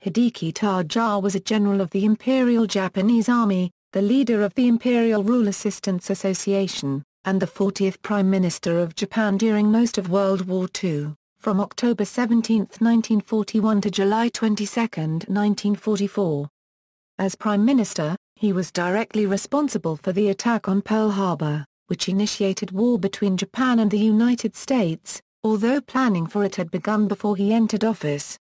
Hideki Tojo was a general of the Imperial Japanese Army, the leader of the Imperial Rule Assistance Association, and the 40th Prime Minister of Japan during most of World War II, from October 17, 1941 to July 22, 1944. As Prime Minister, he was directly responsible for the attack on Pearl Harbor, which initiated war between Japan and the United States, although planning for it had begun before he entered office.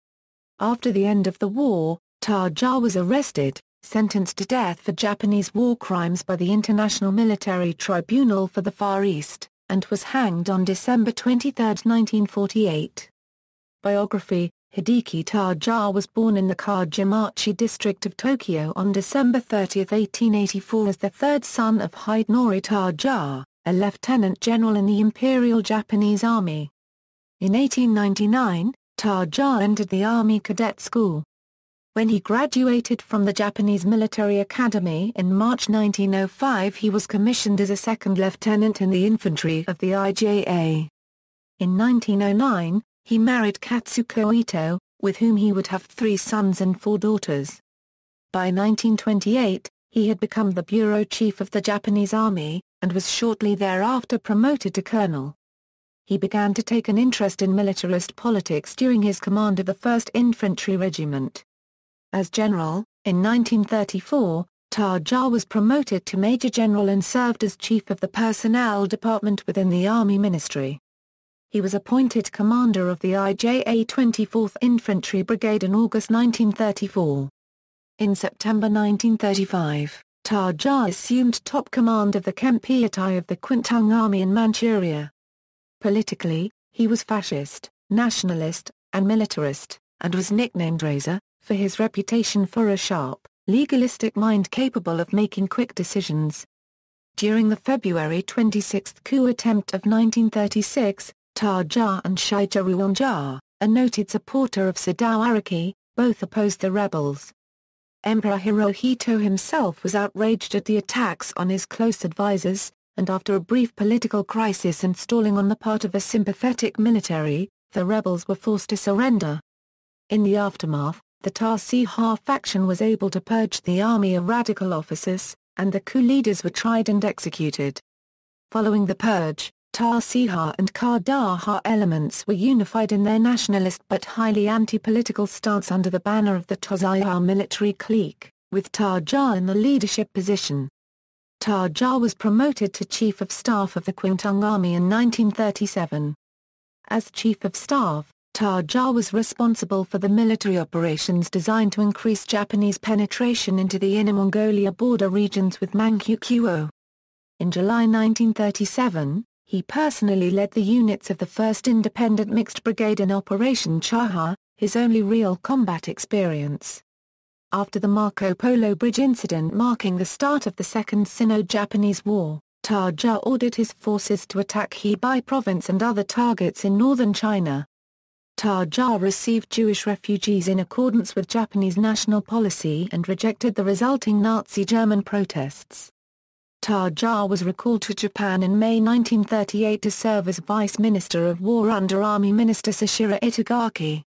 After the end of the war, Tojo was arrested, sentenced to death for Japanese war crimes by the International Military Tribunal for the Far East, and was hanged on December 23, 1948. Biography: Hideki Tojo was born in the Kyūjitai district of Tokyo on December 30, 1884 as the third son of Hideki Tojo, a lieutenant general in the Imperial Japanese Army. In 1899, Tojo entered the Army Cadet School. When he graduated from the Japanese Military Academy in March 1905, he was commissioned as a second lieutenant in the infantry of the IJA. In 1909, he married Katsuko Ito, with whom he would have 3 sons and 4 daughters. By 1928, he had become the bureau chief of the Japanese Army, and was shortly thereafter promoted to colonel. He began to take an interest in militarist politics during his command of the 1st Infantry Regiment. As general, in 1934, Tojo was promoted to Major General and served as chief of the Personnel Department within the Army Ministry. He was appointed commander of the IJA 24th Infantry Brigade in August 1934. In September 1935, Tojo assumed top command of the Kyūjitai of the Kwintang Army in Manchuria. Politically, he was fascist, nationalist, and militarist, and was nicknamed Razor, for his reputation for a sharp, legalistic mind capable of making quick decisions. During the February 26 coup attempt of 1936, Tojo and Shigeru Onja, a noted supporter of Sadao Araki, both opposed the rebels. Emperor Hirohito himself was outraged at the attacks on his close advisors, and after a brief political crisis and stalling on the part of a sympathetic military, the rebels were forced to surrender. In the aftermath, the Tōjō faction was able to purge the army of radical officers, and the coup leaders were tried and executed. Following the purge, Tōjō and Kadaha elements were unified in their nationalist but highly anti-political stance under the banner of the Tōjō military clique, with Tojo in the leadership position. Tojo was promoted to Chief of Staff of the Kwintang Army in 1937. As Chief of Staff, Tojo was responsible for the military operations designed to increase Japanese penetration into the Inner Mongolia border regions with Manchukuo. In July 1937, he personally led the units of the 1st Independent Mixed Brigade in Operation Chaha, his only real combat experience. After the Marco Polo Bridge incident marking the start of the Second Sino-Japanese War, Tojo ordered his forces to attack Hebei province and other targets in northern China. Tojo received Jewish refugees in accordance with Japanese national policy and rejected the resulting Nazi German protests. Tojo was recalled to Japan in May 1938 to serve as Vice Minister of War under Army Minister Sashiro Itagaki.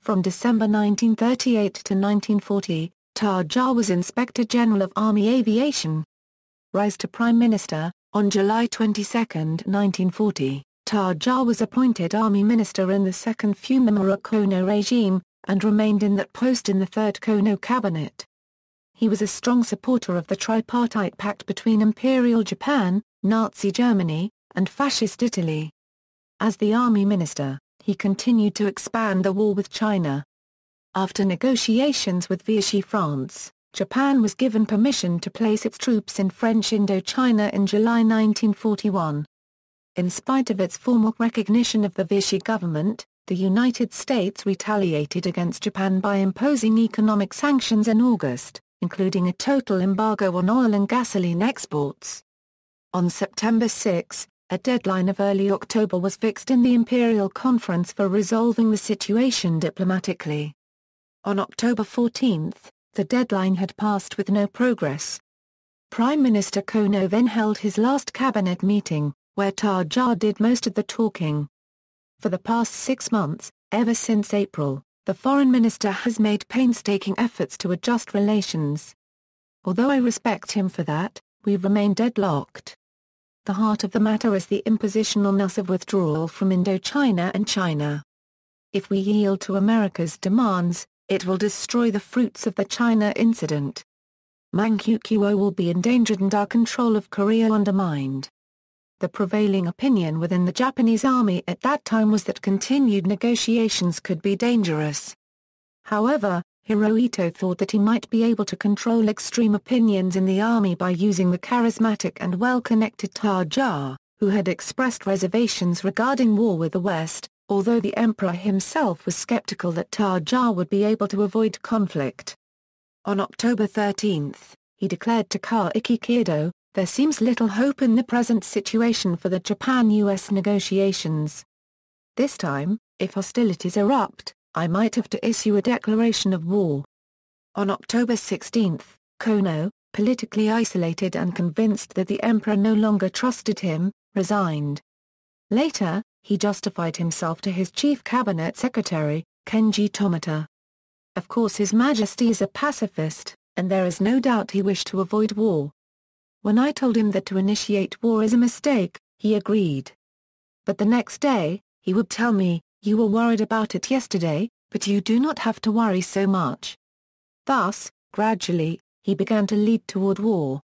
From December 1938 to 1940, Tojo was Inspector General of Army Aviation. Rise to Prime Minister: on July 22, 1940, Tojo was appointed Army Minister in the Second Fumimura Kono regime, and remained in that post in the Third Kono cabinet. He was a strong supporter of the tripartite pact between Imperial Japan, Nazi Germany, and Fascist Italy. As the Army Minister, he continued to expand the war with China. After negotiations with Vichy France, Japan was given permission to place its troops in French Indochina in July 1941. In spite of its formal recognition of the Vichy government, the United States retaliated against Japan by imposing economic sanctions in August, including a total embargo on oil and gasoline exports. On September 6, a deadline of early October was fixed in the Imperial Conference for resolving the situation diplomatically. On October 14, the deadline had passed with no progress. Prime Minister Kono then held his last cabinet meeting, where Tojo did most of the talking. For the past 6 months, ever since April, The foreign minister has made painstaking efforts to adjust relations. Although I respect him for that, we remain deadlocked. The heart of the matter is the imposition on us of withdrawal from Indochina and China. If we yield to America's demands, it will destroy the fruits of the China incident. Manchukuo will be endangered and our control of Korea undermined. The prevailing opinion within the Japanese army at that time was that continued negotiations could be dangerous. However, Hirohito thought that he might be able to control extreme opinions in the army by using the charismatic and well-connected Tōjō, who had expressed reservations regarding war with the West, although the emperor himself was skeptical that Tōjō would be able to avoid conflict. On October 13, he declared to Kyūjitai Kaido, "There seems little hope in the present situation for the Japan-US negotiations. This time, if hostilities erupt, I might have to issue a declaration of war." On October 16, Kono, politically isolated and convinced that the emperor no longer trusted him, resigned. Later, he justified himself to his chief cabinet secretary, Kenji Tomita. Of course His Majesty is a pacifist, and there is no doubt he wished to avoid war. When I told him that to initiate war is a mistake, he agreed. But the next day, he would tell me, "You were worried about it yesterday, but you do not have to worry so much." Thus, gradually, he began to lead toward war.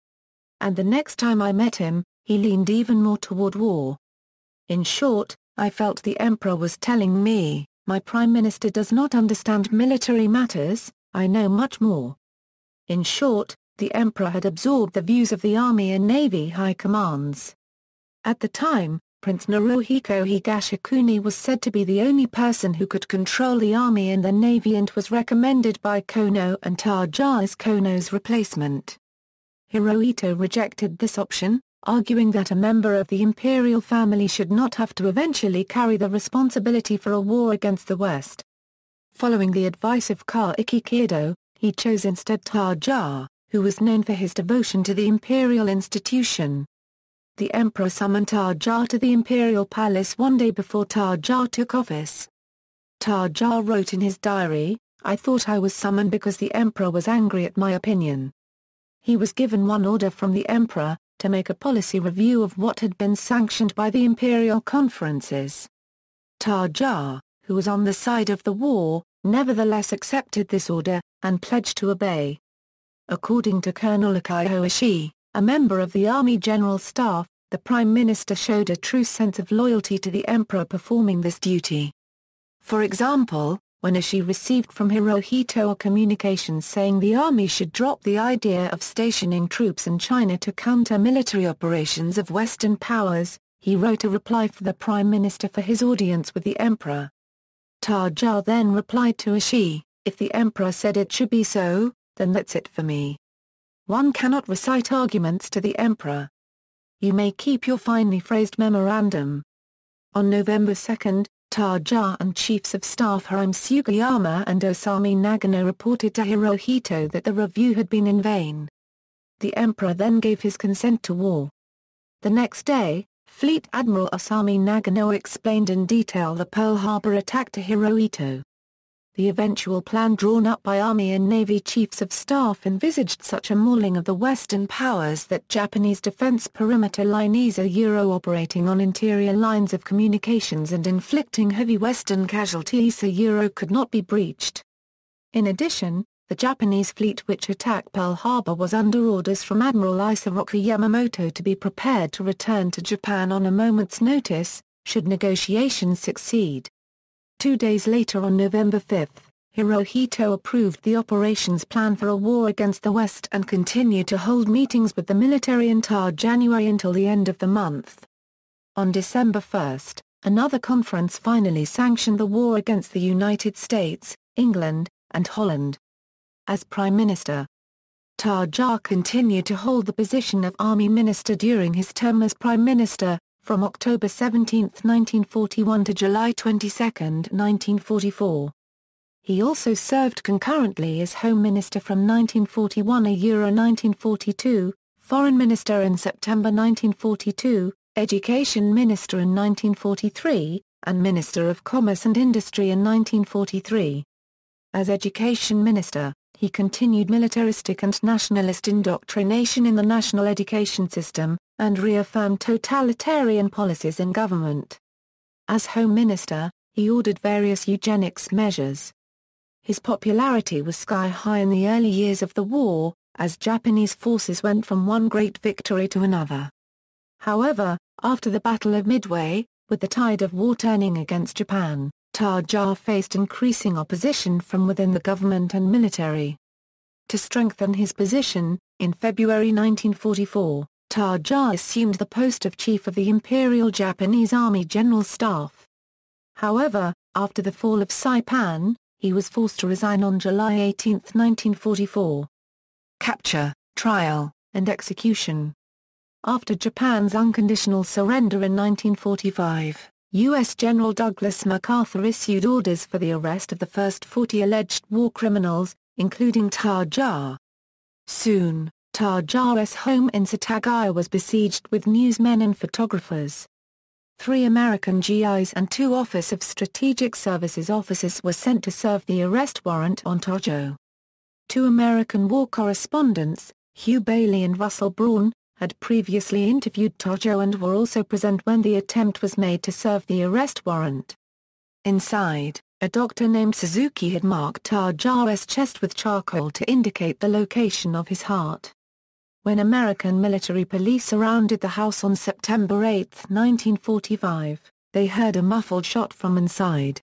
And the next time I met him, he leaned even more toward war. In short, I felt the emperor was telling me, "My prime minister does not understand military matters, I know much more." In short, the emperor had absorbed the views of the army and navy high commands. At the time, Prince Naruhiko Higashikuni was said to be the only person who could control the army and the navy and was recommended by Kono and Tōjō as Kono's replacement. Hirohito rejected this option, arguing that a member of the imperial family should not have to eventually carry the responsibility for a war against the West. Following the advice of Kyūjitai Kaido, he chose instead Tōjō, who was known for his devotion to the imperial institution. The emperor summoned Tōjō to the imperial palace one day before Tōjō took office. Tōjō wrote in his diary, "I thought I was summoned because the emperor was angry at my opinion." He was given one order from the emperor, to make a policy review of what had been sanctioned by the imperial conferences. Tōjō, who was on the side of the war, nevertheless accepted this order, and pledged to obey. According to Colonel Akio Ishii, a member of the Army General Staff, the Prime Minister showed a true sense of loyalty to the Emperor performing this duty. For example, when Ishii received from Hirohito a communication saying the army should drop the idea of stationing troops in China to counter military operations of Western powers, he wrote a reply for the Prime Minister for his audience with the Emperor. Tōjō then replied to Ishii, "If the Emperor said it should be so, then that's it for me. One cannot recite arguments to the Emperor. You may keep your finely phrased memorandum." On November 2, Tōjō and Chiefs of Staff Hiromi Sugiyama and Osamu Nagano reported to Hirohito that the review had been in vain. The Emperor then gave his consent to war. The next day, Fleet Admiral Osamu Nagano explained in detail the Pearl Harbor attack to Hirohito. The eventual plan drawn up by Army and Navy Chiefs of Staff envisaged such a mauling of the Western powers that Japanese defense perimeter linees are operating on interior lines of communications and inflicting heavy Western casualties could not be breached. In addition, the Japanese fleet which attacked Pearl Harbor was under orders from Admiral Isoroku Yamamoto to be prepared to return to Japan on a moment's notice, should negotiations succeed. 2 days later on November 5, Hirohito approved the operations plan for a war against the West and continued to hold meetings with the military until January until the end of the month. On December 1, another conference finally sanctioned the war against the United States, England, and Holland. As Prime Minister, Tōjō continued to hold the position of Army Minister during his term as Prime Minister, from October 17, 1941 to July 22, 1944. He also served concurrently as Home Minister from 1941 to 1942, Foreign Minister in September 1942, Education Minister in 1943, and Minister of Commerce and Industry in 1943. As education minister, he continued militaristic and nationalist indoctrination in the national education system, and reaffirmed totalitarian policies in government. As home minister, he ordered various eugenics measures. His popularity was sky-high in the early years of the war, as Japanese forces went from one great victory to another. However, after the Battle of Midway, with the tide of war turning against Japan, Tōjō faced increasing opposition from within the government and military. To strengthen his position, in February 1944, Tōjō assumed the post of Chief of the Imperial Japanese Army General Staff. However, after the fall of Saipan, he was forced to resign on July 18, 1944. Capture, trial, and execution. After Japan's unconditional surrender in 1945, U.S. General Douglas MacArthur issued orders for the arrest of the first 40 alleged war criminals, including Tōjō. Soon, Tōjō's home in Satagaya was besieged with newsmen and photographers. 3 American GIs and 2 Office of Strategic Services officers were sent to serve the arrest warrant on Tōjō. 2 American war correspondents, Hugh Bailey and Russell Braun, had previously interviewed Tōjō and were also present when the attempt was made to serve the arrest warrant. Inside, a doctor named Suzuki had marked Tōjō's chest with charcoal to indicate the location of his heart. When American military police surrounded the house on September 8, 1945, they heard a muffled shot from inside.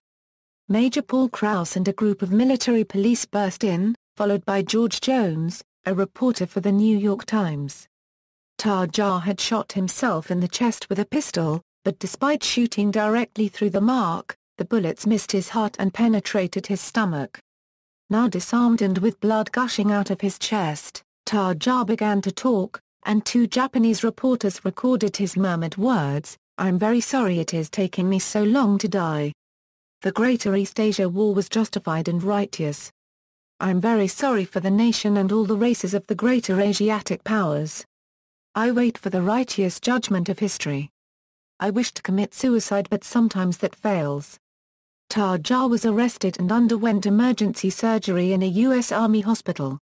Major Paul Krause and a group of military police burst in, followed by George Jones, a reporter for the New York Times. Tōjō had shot himself in the chest with a pistol, but despite shooting directly through the mark, the bullets missed his heart and penetrated his stomach. Now disarmed and with blood gushing out of his chest, Tōjō began to talk, and 2 Japanese reporters recorded his murmured words, "I'm very sorry it is taking me so long to die. The Greater East Asia War was justified and righteous. I'm very sorry for the nation and all the races of the greater Asiatic powers. I wait for the righteous judgment of history. I wish to commit suicide but sometimes that fails." Tōjō was arrested and underwent emergency surgery in a U.S. Army hospital.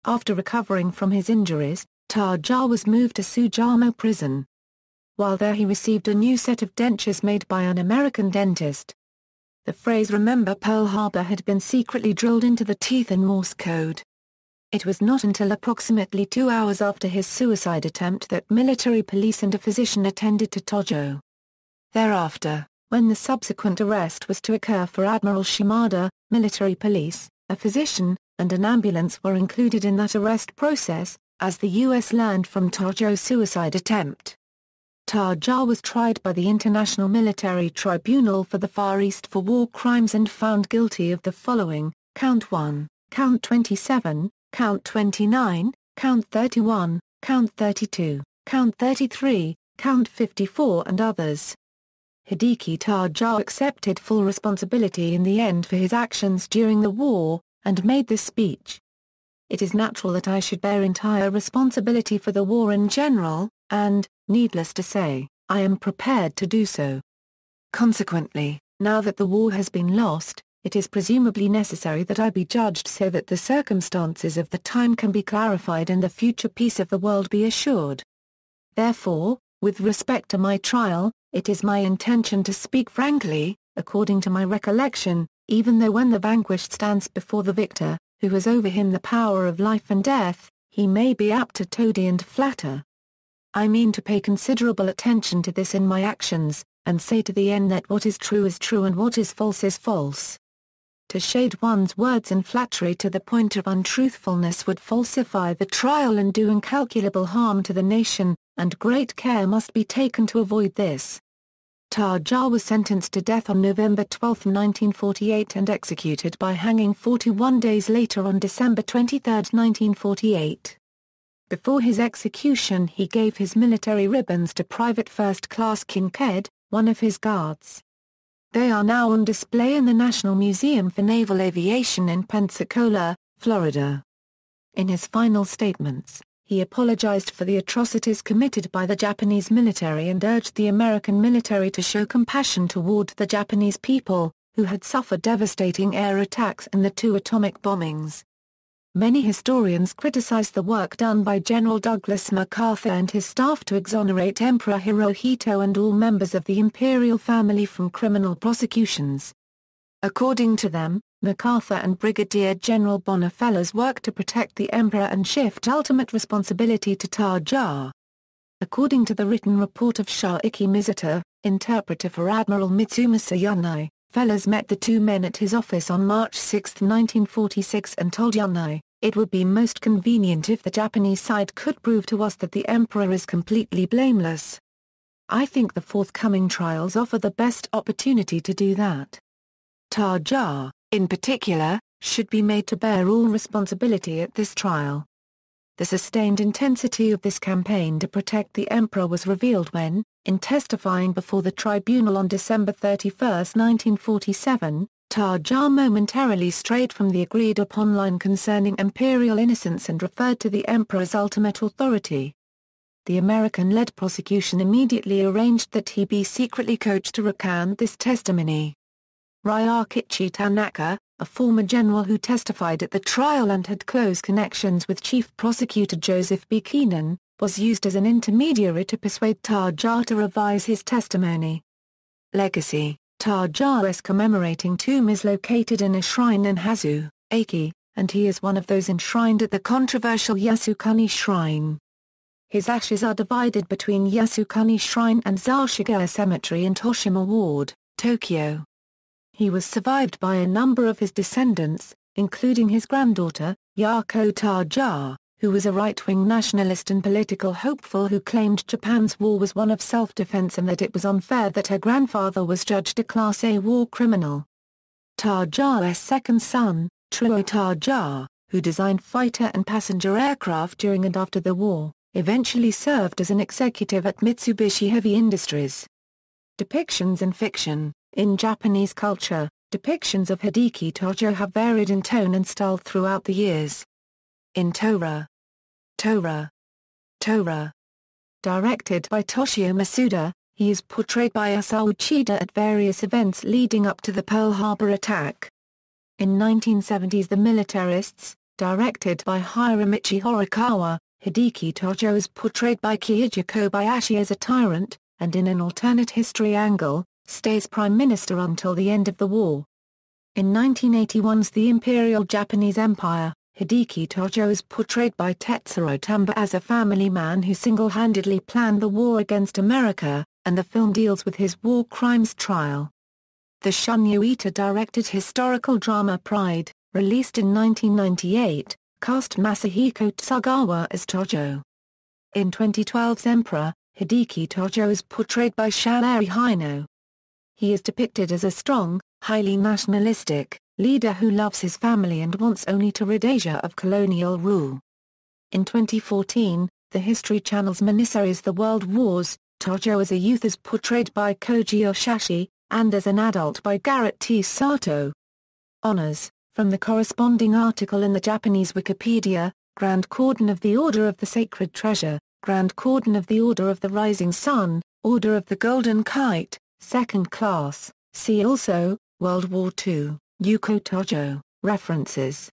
After recovering from his injuries, Tōjō was moved to Sugamo prison. While there he received a new set of dentures made by an American dentist. The phrase "Remember Pearl Harbor" had been secretly drilled into the teeth in Morse code. It was not until approximately 2 hours after his suicide attempt that military police and a physician attended to Tōjō. Thereafter, when the subsequent arrest was to occur for Admiral Shimada, military police, a physician, and an ambulance were included in that arrest process, as the U.S. learned from Tōjō's suicide attempt. Tōjō was tried by the International Military Tribunal for the Far East for war crimes and found guilty of the following: Count 1, Count 27, Count 29, Count 31, Count 32, Count 33, Count 54 and others. Hideki Tojo accepted full responsibility in the end for his actions during the war, and made this speech. "It is natural that I should bear entire responsibility for the war in general, and, needless to say, I am prepared to do so. Consequently, now that the war has been lost, it is presumably necessary that I be judged so that the circumstances of the time can be clarified and the future peace of the world be assured. Therefore, with respect to my trial, it is my intention to speak frankly, according to my recollection, even though when the vanquished stands before the victor, who has over him the power of life and death, he may be apt to toady and flatter. I mean to pay considerable attention to this in my actions, and say to the end that what is true and what is false. To shade one's words in flattery to the point of untruthfulness would falsify the trial and do incalculable harm to the nation, and great care must be taken to avoid this." Tōjō was sentenced to death on November 12, 1948 and executed by hanging 41 days later on December 23, 1948. Before his execution he gave his military ribbons to Private First Class Kincaid, one of his guards. They are now on display in the National Museum for Naval Aviation in Pensacola, Florida. In his final statements, he apologized for the atrocities committed by the Japanese military and urged the American military to show compassion toward the Japanese people, who had suffered devastating air attacks in the two atomic bombings. Many historians criticize the work done by General Douglas MacArthur and his staff to exonerate Emperor Hirohito and all members of the imperial family from criminal prosecutions. According to them, MacArthur and Brigadier General Bonifalla's worked to protect the emperor and shift ultimate responsibility to Tōjō. According to the written report of Shoichi Mizuta, interpreter for Admiral Mitsumasa Yano, Fellas met the two men at his office on March 6, 1946 and told Yano, "It would be most convenient if the Japanese side could prove to us that the emperor is completely blameless. I think the forthcoming trials offer the best opportunity to do that. Tōjō, in particular, should be made to bear all responsibility at this trial." The sustained intensity of this campaign to protect the emperor was revealed when, in testifying before the tribunal on December 31, 1947, Tōjō momentarily strayed from the agreed-upon line concerning imperial innocence and referred to the emperor's ultimate authority. The American-led prosecution immediately arranged that he be secretly coached to recant this testimony. Ryokichi Tanaka, a former general who testified at the trial and had close connections with Chief Prosecutor Joseph B. Keenan, was used as an intermediary to persuade Tōjō to revise his testimony. Legacy: Tōjō's commemorating tomb is located in a shrine in Hazu, Aki, and he is one of those enshrined at the controversial Yasukuni Shrine. His ashes are divided between Yasukuni Shrine and Zashiga Cemetery in Toshima Ward, Tokyo. He was survived by a number of his descendants, including his granddaughter, Yako Tōjō, who was a right-wing nationalist and political hopeful who claimed Japan's war was one of self-defense and that it was unfair that her grandfather was judged a Class A war criminal. Tōjō's second son, Truo Tōjō, who designed fighter and passenger aircraft during and after the war, eventually served as an executive at Mitsubishi Heavy Industries. Depictions in fiction. In Japanese culture, depictions of Hideki Tojo have varied in tone and style throughout the years. In Tora, directed by Toshio Masuda, he is portrayed by Isao Uchida at various events leading up to the Pearl Harbor attack. In 1970s The Militarists, directed by Hiromichi Horikawa, Hideki Tojo is portrayed by Keiichi Kobayashi as a tyrant, and in an alternate history angle, stays prime minister until the end of the war. In 1981's The Imperial Japanese Empire, Hideki Tojo is portrayed by Tetsuro Tamba as a family man who single-handedly planned the war against America, and the film deals with his war crimes trial. The Shunyo Ito-directed historical drama Pride, released in 1998, cast Masahiko Tsugawa as Tojo. In 2012's Emperor, Hideki Tojo is portrayed by Shalari Hino. He is depicted as a strong, highly nationalistic leader who loves his family and wants only to rid Asia of colonial rule. In 2014, the History Channel's miniseries The World Wars, Tojo as a youth is portrayed by Koji Oshashi, and as an adult by Garrett T. Sato. Honors, from the corresponding article in the Japanese Wikipedia, Grand Cordon of the Order of the Sacred Treasure, Grand Cordon of the Order of the Rising Sun, Order of the Golden Kite, Second Class. See also, World War II, Yuko Tojo. References.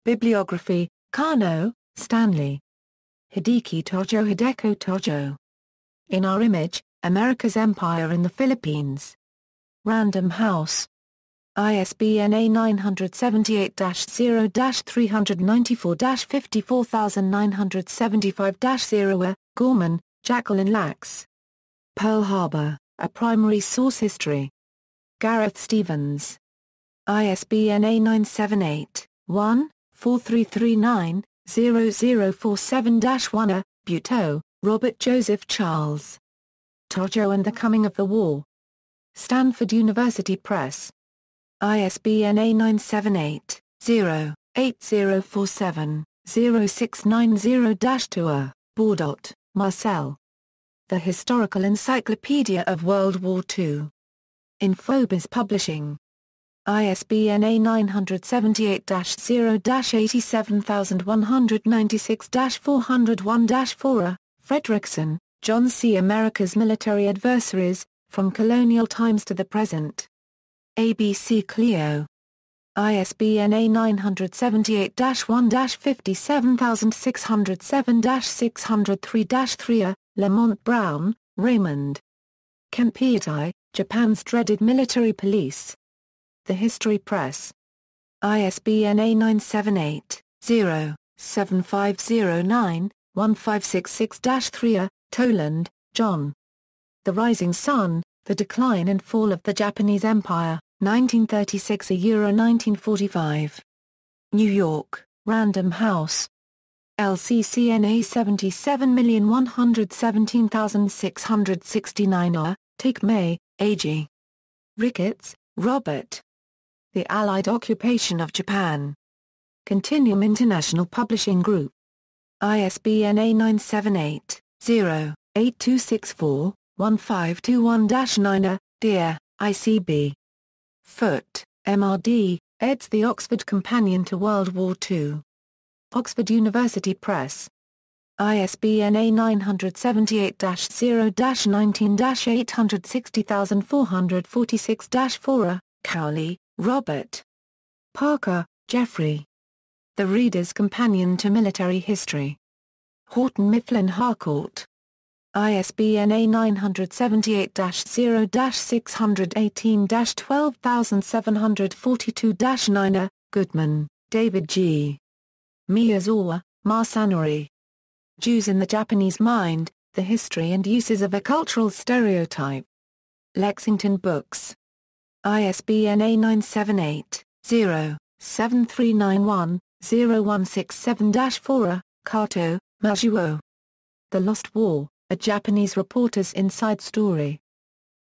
Bibliography, Kano, Stanley. Hideki Tojo Hideki Tōjō. In Our Image, America's Empire in the Philippines. Random House. ISBN A978-0-394-54975-0. Gorman, Jacqueline Lax. Pearl Harbor, A Primary Source History. Gareth Stevens. ISBN A978-1-4339-0047-1. Buteau, Robert Joseph Charles. Tojo and the Coming of the War. Stanford University Press. ISBN A978-0-8047-0690-2. Baudot, Marcel. The Historical Encyclopedia of World War II. In Phobos Publishing. ISBN A978-0-87196-401-4. Fredrickson, John C. America's Military Adversaries, From Colonial Times to the Present. ABC Clio. ISBN A978-1-57607-603-3 Lamont Brown, Raymond. Kyūjitai, Japan's Dreaded Military Police. The History Press. ISBN A978-0-7509-1566-3 Toland, John. The Rising Sun, The Decline and Fall of the Japanese Empire, 1936–1945. New York, Random House. LCCNA 77117669 Take May, A.G. Ricketts, Robert. The Allied Occupation of Japan. Continuum International Publishing Group. ISBN A978-0-8264-1521-9 Dear, ICB. Foote, MRD, eds. The Oxford Companion to World War II. Oxford University Press. ISBN A978-0-19-860446-4 Cowley, Robert. Parker, Geoffrey. The Reader's Companion to Military History. Houghton Mifflin Harcourt. ISBN A978-0-618-12742-9 Goodman, David G. Miyazawa, Masanori. Jews in the Japanese Mind, The History and Uses of a Cultural Stereotype. Lexington Books. ISBN A978-0-7391-0167-4 Kato, Majuo. The Lost War, A Japanese Reporter's Inside Story.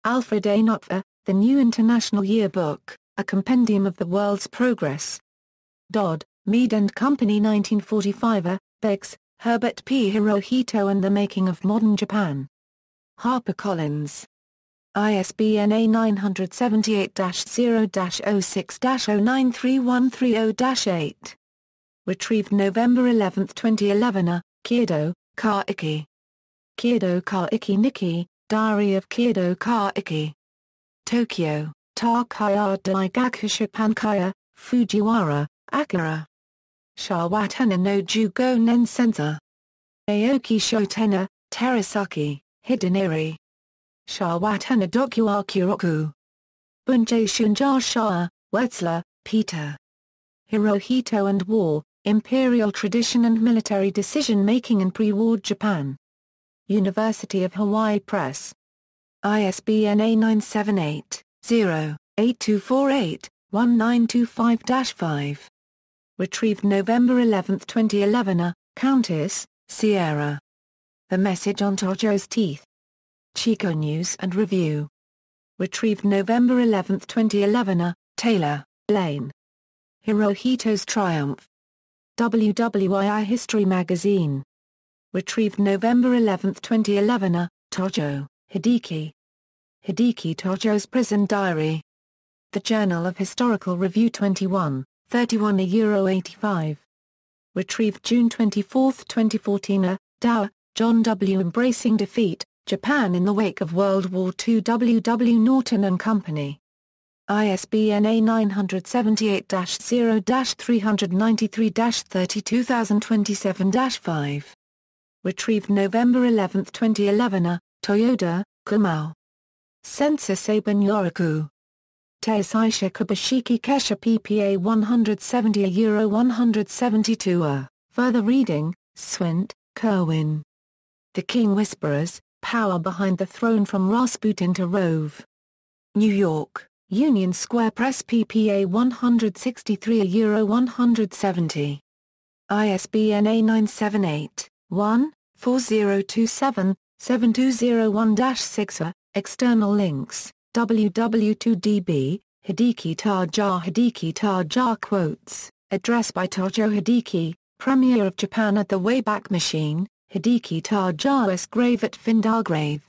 Alfred A. Notver, The New International Yearbook, A Compendium of the World's Progress. Dodd, Mead and Company 1945. Beggs, Herbert P. Hirohito and the Making of Modern Japan. HarperCollins. ISBN A978-0-06-093130-8. Retrieved November 11, 2011. Kyodo, Ka-iki. Kyodo Ka-iki Nikki, Diary of Kyodo Ka-iki. Tokyo, Takaya Daigaku Shippankaya, Fujiwara, Akira. Shawatana no Jugo Nen Sensor. Aoki Shotena, Terasaki, Hidenari. Shawatana Dokuwa Kuroku. Bunjei Shunja Shah, Wetzler, Peter. Hirohito and War, Imperial Tradition and Military Decision-Making in Pre-War Japan. University of Hawaii Press. ISBN A978-0-8248-1925-5. Retrieved November 11, 2011. Countess, Sierra. The Message on Tōjō's Teeth. Chico News and Review. Retrieved November 11, 2011. Taylor, Blaine. Hirohito's Triumph. WWII History Magazine. Retrieved November 11, 2011. Tōjō, Hideki. Hideki Tojo's Prison Diary. The Journal of Historical Review 21, 31 €85. Retrieved June 24, 2014. Dower, John W. Embracing Defeat, Japan in the Wake of World War II. W. W. Norton and Company. ISBN A978-0-393-32027-5. Retrieved November 11, 2011. Toyoda, Kumao. Sensor Saban Yoroku. Teisaisha Kubashiki Kesha PPA 170 €172. Further reading, Swint, Kerwin. The King Whisperers, Power Behind the Throne from Rasputin to Rove. New York, Union Square Press PPA 163 €170. ISBN A978-1-4027-7201-6. External links, www.db, Hideki Tōjō quotes, address by Tōjō Hideki, Premier of Japan at the Wayback Machine, Hideki Tōjō's grave at Findargrave.